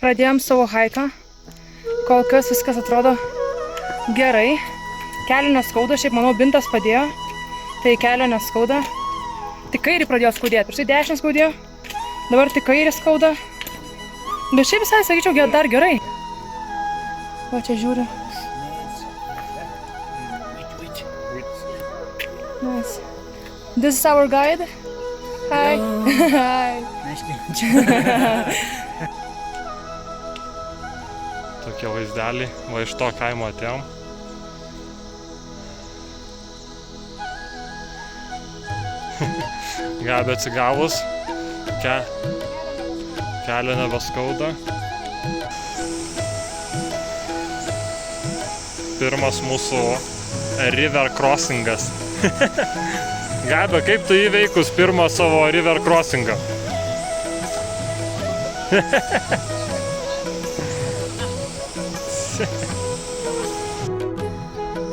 Pradėjom savo haiką. Kol kas viskas atrodo gerai. Kelio neskauda, šiaip manau bintas padėjo. Tai kelio neskauda. Tik kairį pradėjo skaudėti. Prieš tai dešinį skaudėjo. Dabar tik kairį skauda. Bet šiaip visai, sakyčiau, dar gerai. Va čia žiūriu. Nice. This is our guide. Hi. Hi. Nice to meet you. Tokie vaizdeliai, va iš to kaimo atėjom. Gabi atsigavus, kelio nebeskauda. Pirmas mūsų river crossingas. Gabi, kaip tu įveikus pirmą savo river crossingą?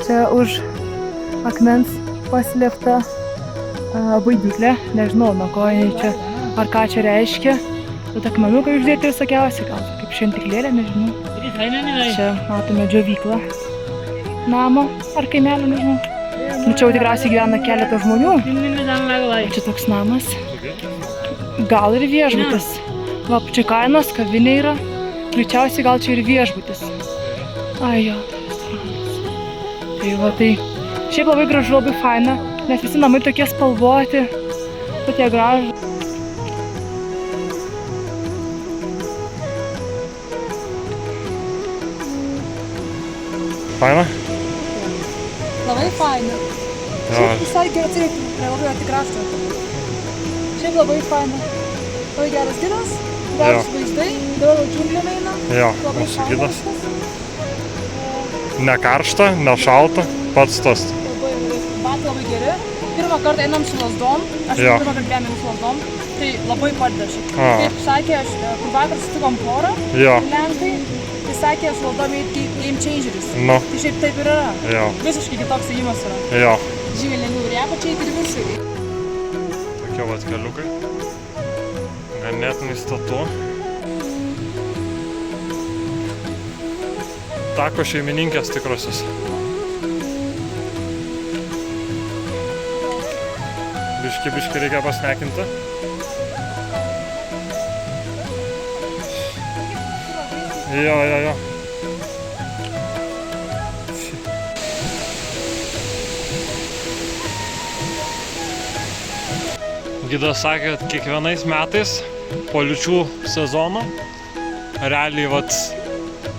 Čia už akmens paslėpta baidyklė. Nežinau, nuo ko čia, ar ką čia reiškia. Bet akmenukai uždėti visokiausi, gal kaip šventiklėlė, nežinau. Čia matome džiovyklą namo ar kaimelio, nežinau. Čia jau tikriausiai gyvena keletą žmonių. Čia toks namas. Gal ir viešbutis. Va, čia kainos, kavinė yra. Greičiausiai gal čia ir viešbutis. Ai jo, restoranas. Tai va, tai šiaip labai gražu, labai faina, nes visi namai tokie spalvoti, tokie gražu. Faina? Labai faina. Šiaip visai gerai atsirinkti, labai arti krašto. Šiaip labai faina. Labai geras gidas, gražus vaizdai, dabar džiunglėm eina. Jo, mūsų gidas. Ne karšta, ne šalta, pats tas. Batai labai geri. Pirmą kartą einam su lazdom, aš pirmą kartą gyvenime su lazdom, tai labai padeda šiaip. Kaip sakė, kur vakar sutikom porą, Lenkai, tai sakė, su lazdom eiti game changeris. Tai šiaip taip ir yra. Visiškai kitoks ėjimas yra. Žymiai lengviau ir apačiai ir viršui. Tokie vat keliukai. Ganėtinai statu. Tako šeimininkės tikrosios. Biški reikia pasnekinti. Jo. Gidas sakė, kad kiekvienais metais po liūčių sezono realiai vat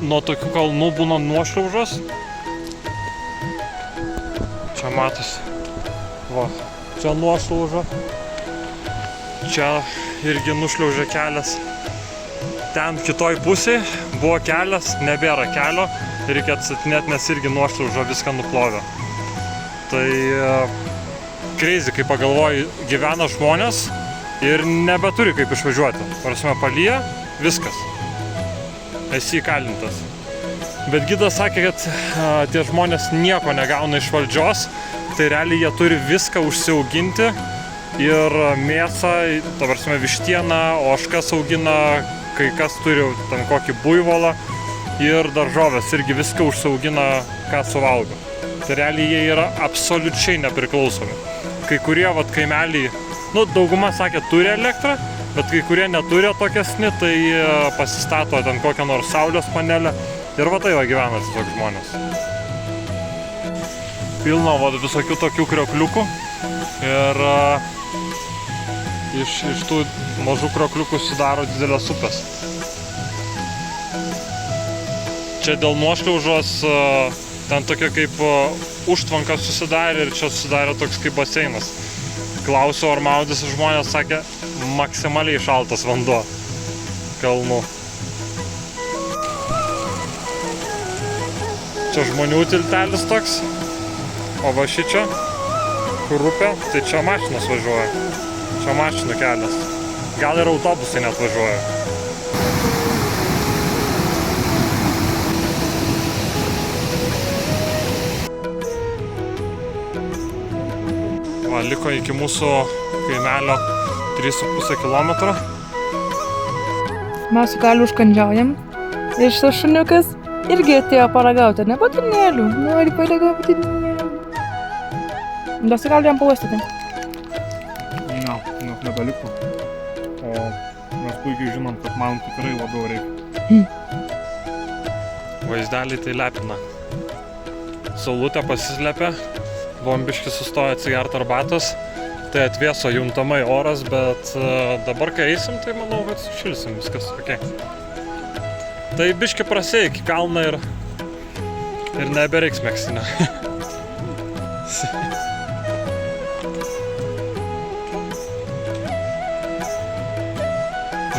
nuo tokių kalnų būna nuošliaužos. Čia matosi. Va, čia nuošliauža. Čia irgi nušliaužė kelias. Ten kitoj pusėje buvo kelias, nebėra kelio. Reikia atstatinėti, nes irgi nuošliauža viską nuplovė. Tai crazy, kai pagalvoji, gyvena žmonės ir nebeturi kaip išvažiuoti. Prasme, palyja, viskas. Esi įkalintas. Bet gidas sakė, kad tie žmonės nieko negauna iš valdžios, tai realiai jie turi viską užsiauginti ir mėsą, ta prasme, vištieną, ožkas augina, kai kas turi ten kokį buivolą ir daržovės irgi viską užsiaugina, ką suvalgo. Tai realiai jie yra absoliučiai nepriklausomi. Kai kurie vat kaimeliai, dauguma sakė, turi elektrą, bet kai kurie neturi atokesni, tai pasistato ten kokią nors saulės panelę ir va tai va gyvena toks žmonės. Pilna visokių tokių kriokliukų ir iš tų mažų kriokliukų sudaro didelės upės. Čia dėl nuošliaužos ten tokia kaip užtvanka susidarė ir čia susidarė toks kaip baseinas. Klausiau, ar maudėsi žmonės, sakė, maksimaliai šaltas vanduo kalnų. Čia žmonių tiltelis toks, o va šičia, kur upė, tai čia mašinas važiuoja. Čia mašinų kelias. Gal ir autobusai net važiuoja. Liko iki mūsų kaimelio 3,5 kilometro. Mes su Kaliu užkandžiaujam. Ir šitas šuniukas irgi atėjo paragauti, ne batinėlių. Nori paragauti batinėlių. Gal su Kaliu jam pauostyti? Ne, nebeliko. O mes puikiai žinom, kad man tikrai labiau reikia. Vaizdelį tai lepina. Saulutė pasislepia, bombiški sustoja atsigert arbatos. Tai atvėso juntamai oras, bet dabar kai eisim, tai manau, kad sušilsim viskas. Okay. Tai biški prasėjai iki kalną ir nebereiks megztinio.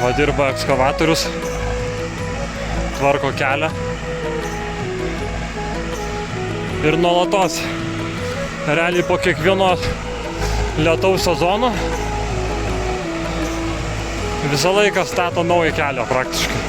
Va dirba ekskavatorius, tvarko kelią. Ir nuolatos, realiai po kiekvieno lietaus sezono visą laiką stato naują kelią praktiškai.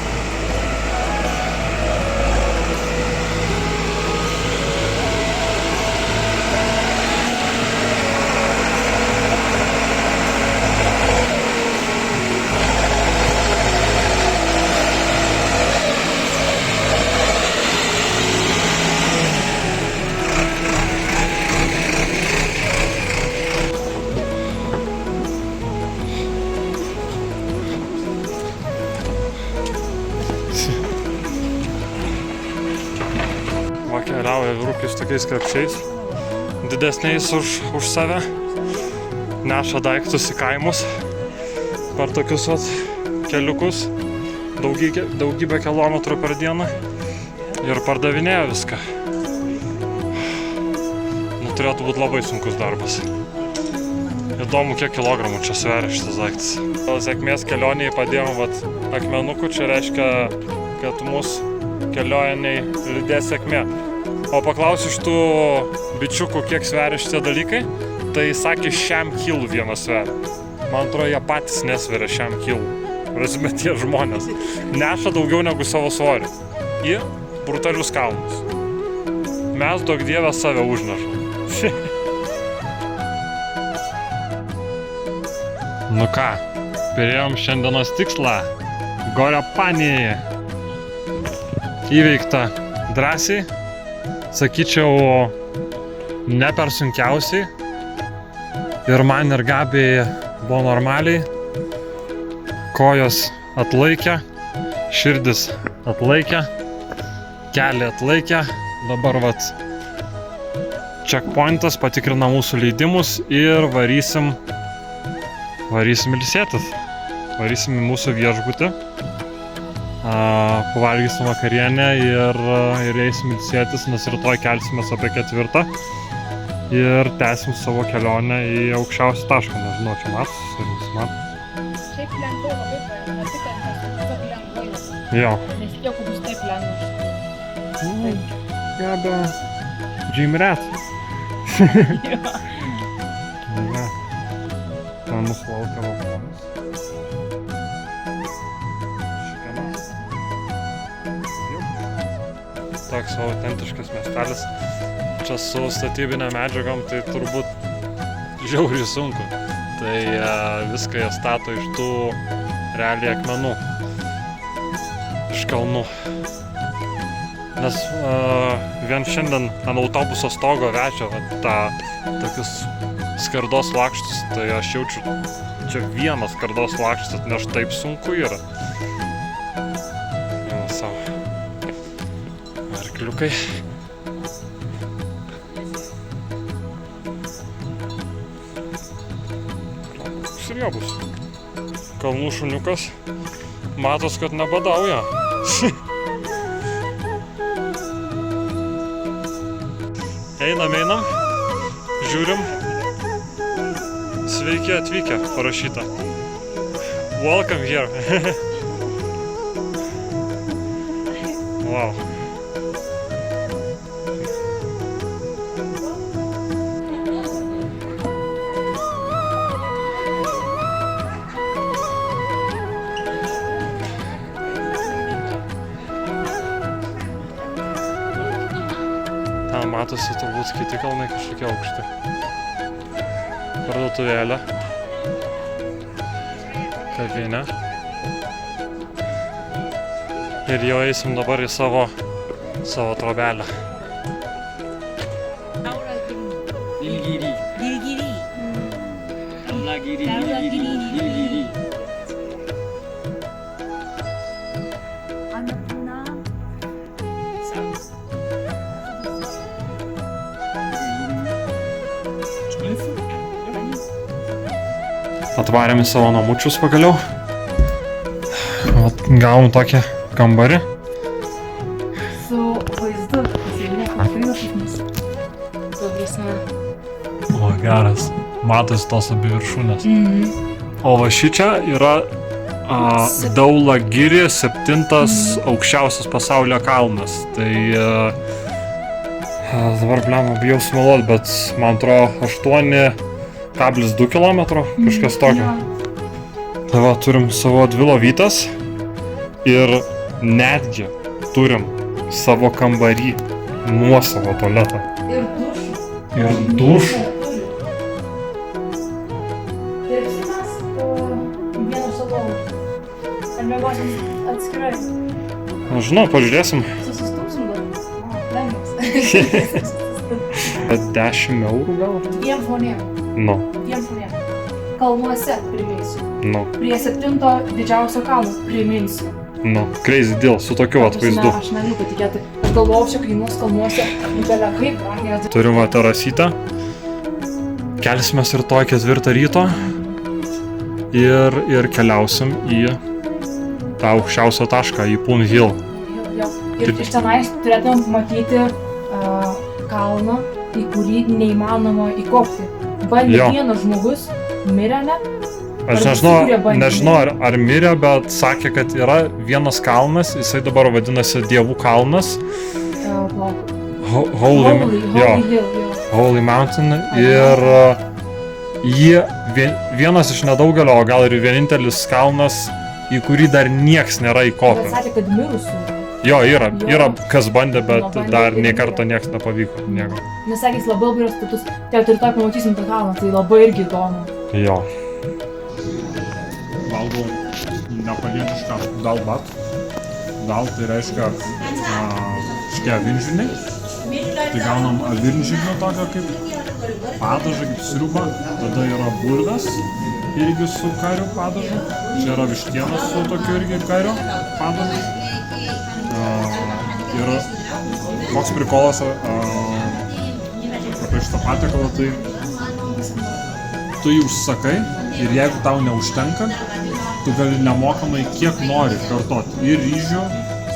Keliauja vyrukais tokiais krepšiais, didesniais už save, neša daiktus į kaimus per tokius keliukus, daugybę kilometrų per dieną ir pardavinėja viską. Nu, turėtų būti labai sunkus darbas. Įdomu, kiek kilogramų čia sveria šitas daiktas. Sėkmės kelionėje padėjom akmenukų, čia reiškia, kad mūsų kelionėje lydės sėkmė. O paklausiu iš tų bičiukų, kiek sveria šitie dalykai, tai sakė 100 kilų vienas sveria. Man atrodo, jie patys nesveria 100 kilų. Prasme, tie žmonės neša daugiau negu savo svorį į brutalius kalnus. Mes, duok Dieve, save užnešam. Nu ką, perėjom šiandienos tikslą. Gorepanė įveikta drąsiai. Sakyčiau, ne per sunkiausiai. Ir man ir Gabiai buvo normaliai. Kojos atlaikė, širdis atlaikė, keliai atlaikė. Dabar checkpointas patikrina mūsų leidimus ir varysim ilsėtis. Varysim į mūsų viešbutį. Pavalgysim vakarienę ir eisim ilsėtis, nes rytoj kelsimės apie 4 ir tęsim savo kelionę į aukščiausią tašką. Nežinau, čia matosi, ar jūs matot? Šiaip lengvai labai paėmė, ne tik, kad tiesiog lengvai. Jo. Nes tiek, kad bus taip lengva. Gabia Jim Rat. Jo. Ten mūsų laukia vagonis. Toks autentiškas miestelis. Čia su statybinė medžiagom tai turbūt žiauriai sunku. Tai viską jie stato iš tų realiai akmenų. Iš kalnų. Nes vien šiandien ant autobuso stogo vežė tokius skardos lakštus, tai aš jaučiu čia vienas skardos lakštas, nes taip sunku yra. Arkliukai. Sriebus. Kalnų šuniukas. Matos, kad nebadauja. Einam. Žiūrim. Sveiki atvykę, parašyta. Welcome here. Wow. Ten matosi turbūt kiti kalnai kažkokie aukšti. Parduotuvėlė. Kavinė. ir jau eisim dabar į savo trobelę. Giri. Atvarėm į savo namučius pagaliau. Gavom tokį kambarį. Su vaizdu, pasielinė kofeinas iš mūsų. Su visame. O, geras. Matosi tos abi viršūnės. O va šičia yra Daulagiri 7 aukščiausias pasaulio kalnas. Tai dabar blemą bijau sumeluot, bet man atrodo 8,2 km, kažkas tokio. Tai va, turim savo 2 lovytes ir netgi turim savo kambarį nuosavo tualetą. Ir dušą. Žinau, pažiūrėsim. Susistumsim dar. Lengvas. 10 eurų gal? 2 žmonėm. Nu. 2 žmonėm. Kalnuose priminsiu. Nu. Prie 7 didžiausio kalno priminsiu. Nu. Crazy deal, su tokiu atvaizdu. Aš negaliu patikėti. Aš galvojau, čia kainuos kalnuose. Belia kaip brangiai. Turim va terasytę. Kelsimės rytoj 4 ryto. Ir keliausim į tą aukščiausią tašką, į Poon Hill. Ir iš tenais turėtumėm matyti kalną, į kurį neįmanoma įkopti. Bandė vienas žmogus, mirė ne? Aš nežinau ar mirė, bet sakė, kad yra vienas kalnas, jisai dabar vadinasi Dievų kalnas. Holy Mountain. Ir jie vienas iš nedaugelio, o gal ir vienintelis kalnas, į kurį dar nieks nėra įkopę. Bet sakė, kad mirusių. Jo, yra kas bandė, bet dar nei karto nieks nepavyko. Nieko. Nes sakė, jis labai yra status. Tai rytoj pamatysim tą kalną, tai labai irgi įdomu. Jo. Valgau nepalietišką dalbat. Dal tai reiškia šitie avinžiniai. Tai gaunam avinžinio tokio kaip padažą, kaip sriubą. Tada yra bulvės. Irgi su kario padažu. Čia yra vištienos su tokiu irgi kario padažu. Ir koks prikolas apie šitą patiekalą, tai tu jį užsakai ir jeigu tau neužtenka, tu gali nemokamai kiek nori kartoti. Ir ryžių,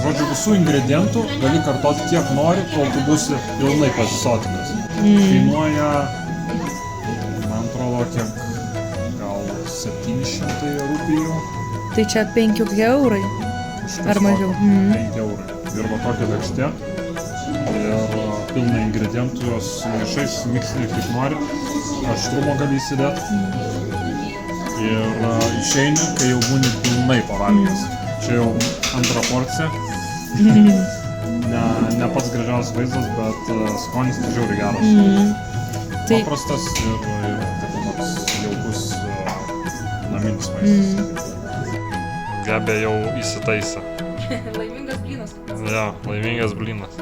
žodžiu, visų ingredientų gali kartoti kiek nori, kol tu būsi pilnai pasisotinęs. Kainuoja, man atrodo, kiek 700 rupijų. Tai čia 5 eurai. Ar mažiau? 5 eurai. Ir va tokia lėkštė. Ir pilna ingredientų, jos išais miksini kaip nori. Aštrumo gali įsidėti. Ir išeini, kai jau būni pilnai pavalgęs. Čia jau antra porcija. Ne pats gražiausias vaizdas, bet skonis tai žiauriai geras. Paprastas ir toks jaukus naminis maistas. Gebė jau įsitaisa. Laimingas blynas. Jo, laimingas blynas.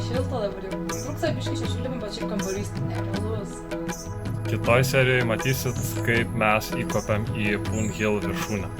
Šilta dabar jau. Trūksta biškai šešėlimai, bet šiaip kambarys nerealus. Kitoj serijoje matysit, kaip mes įkopėm į Poon Hill viršūnę.